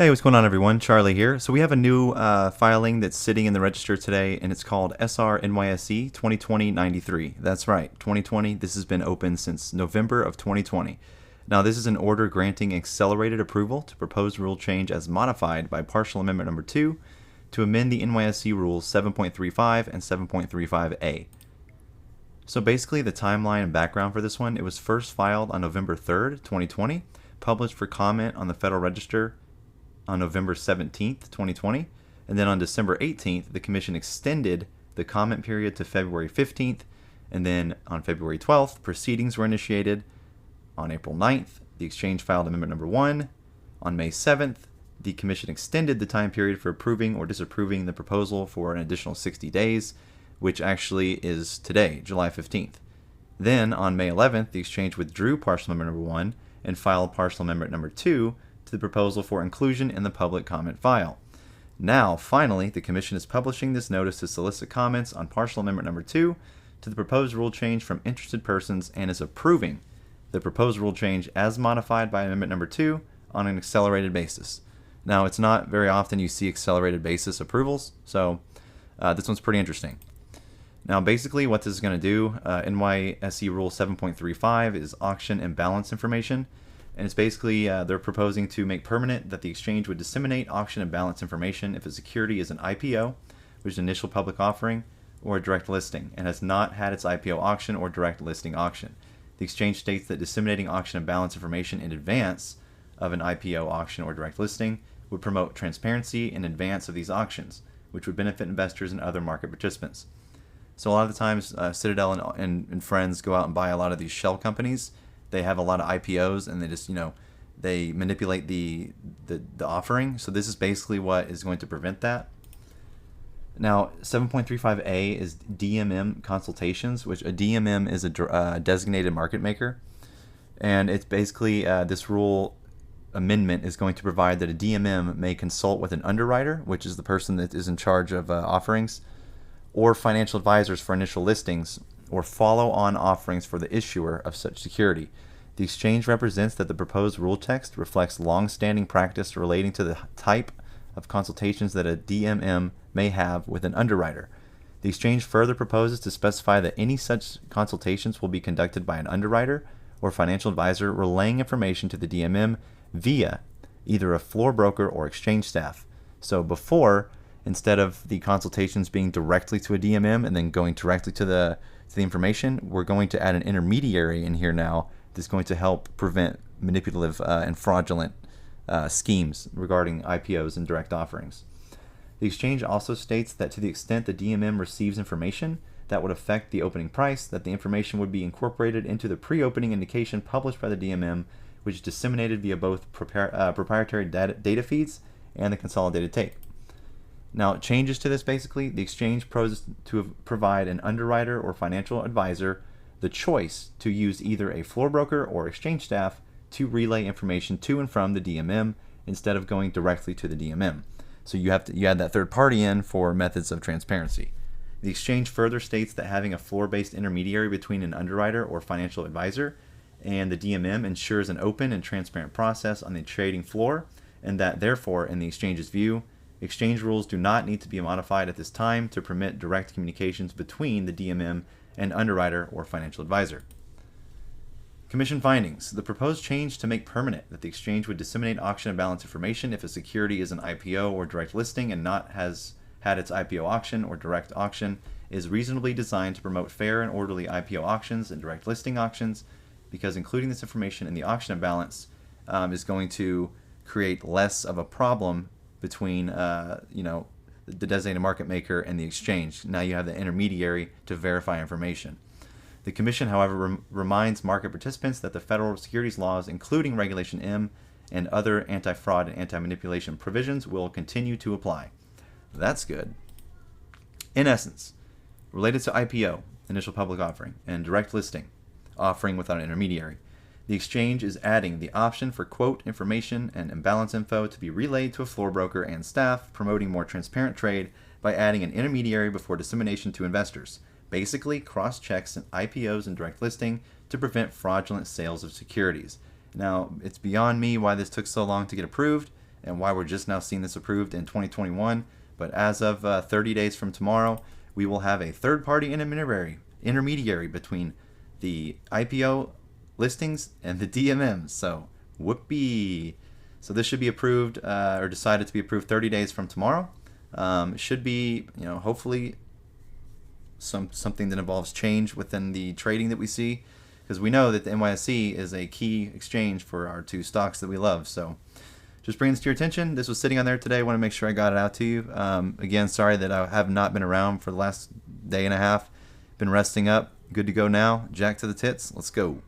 Hey, what's going on, everyone? Charlie here. So we have a new filing that's sitting in the register today, and it's called SR NYSE 2020-93. That's right, 2020. This has been open since November of 2020. Now, this is an order granting accelerated approval to proposed rule change as modified by partial amendment number 2 to amend the NYSE rules 7.35 and 7.35A. So basically, the timeline and background for this one, it was first filed on November 3rd, 2020, published for comment on the Federal Register on November 17th, 2020, and then on December 18th, the Commission extended the comment period to February 15th, and then on February 12th, proceedings were initiated. On April 9th, the Exchange filed amendment number 1. On May 7th, the Commission extended the time period for approving or disapproving the proposal for an additional 60 days, which actually is today, July 15th. Then, on May 11th, the Exchange withdrew partial amendment number 1 and filed partial amendment number 2 to the proposal for inclusion in the public comment file. Now, finally, the Commission is publishing this notice to solicit comments on partial amendment number 2 to the proposed rule change from interested persons and is approving the proposed rule change as modified by amendment number 2 on an accelerated basis. Now, it's not very often you see accelerated basis approvals, so this one's pretty interesting. Now, basically what this is going to do, NYSE Rule 7.35 is auction imbalance information. And it's basically, they're proposing to make permanent that the exchange would disseminate auction and balance information if a security is an IPO, which is an initial public offering, or a direct listing, and has not had its IPO auction or direct listing auction. The exchange states that disseminating auction and balance information in advance of an IPO auction or direct listing would promote transparency in advance of these auctions, which would benefit investors and other market participants. So a lot of the times, Citadel and friends go out and buy a lot of these shell companies. They have a lot of IPOs, and they just, they manipulate the offering. So this is basically what is going to prevent that. Now, 7.35A is DMM consultations, which a DMM is a designated market maker. And it's basically this rule amendment is going to provide that a DMM may consult with an underwriter, which is the person that is in charge of offerings, or financial advisors for initial listings, or follow-on offerings for the issuer of such security. The exchange represents that the proposed rule text reflects long-standing practice relating to the type of consultations that a DMM may have with an underwriter. The exchange further proposes to specify that any such consultations will be conducted by an underwriter or financial advisor relaying information to the DMM via either a floor broker or exchange staff. So before, instead of the consultations being directly to a DMM and then going directly to the information, we're going to add an intermediary in here now that's going to help prevent manipulative and fraudulent schemes regarding IPOs and direct offerings. The exchange also states that to the extent the DMM receives information that would affect the opening price, that the information would be incorporated into the pre-opening indication published by the DMM, which is disseminated via both proprietary data feeds and the consolidated tape. Now, changes to this, basically, the exchange proposes to provide an underwriter or financial advisor the choice to use either a floor broker or exchange staff to relay information to and from the DMM instead of going directly to the DMM. So you add that third party in for methods of transparency. The exchange further states that having a floor-based intermediary between an underwriter or financial advisor and the DMM ensures an open and transparent process on the trading floor, and that therefore, in the exchange's view, exchange rules do not need to be modified at this time to permit direct communications between the DMM and underwriter or financial advisor. Commission findings. The proposed change to make permanent that the exchange would disseminate auction and balance information if a security is an IPO or direct listing and not has had its IPO auction or direct auction is reasonably designed to promote fair and orderly IPO auctions and direct listing auctions, because including this information in the auction and balance is going to create less of a problem between the designated market maker and the exchange. Now you have the intermediary to verify information. The Commission, however, reminds market participants that the federal securities laws, including Regulation M and other anti-fraud and anti-manipulation provisions, will continue to apply. That's good. In essence, related to IPO, initial public offering, and direct listing, offering without an intermediary, the exchange is adding the option for quote information and imbalance info to be relayed to a floor broker and staff, promoting more transparent trade by adding an intermediary before dissemination to investors. Basically, cross-checks in IPOs and direct listing to prevent fraudulent sales of securities. Now, it's beyond me why this took so long to get approved. and why we're just now seeing this approved in 2021. But as of 30 days from tomorrow, we will have a third-party intermediary between the IPO listings and the DMMs. So whoopee. So this should be approved or decided to be approved 30 days from tomorrow. It should be, hopefully something that involves change within the trading that we see, because we know that the NYSE is a key exchange for our two stocks that we love. So just bringing this to your attention. This was sitting on there today. I want to make sure I got it out to you. Again, sorry that I have not been around for the last day and a half. Been resting up. Good to go now. Jack to the tits. Let's go.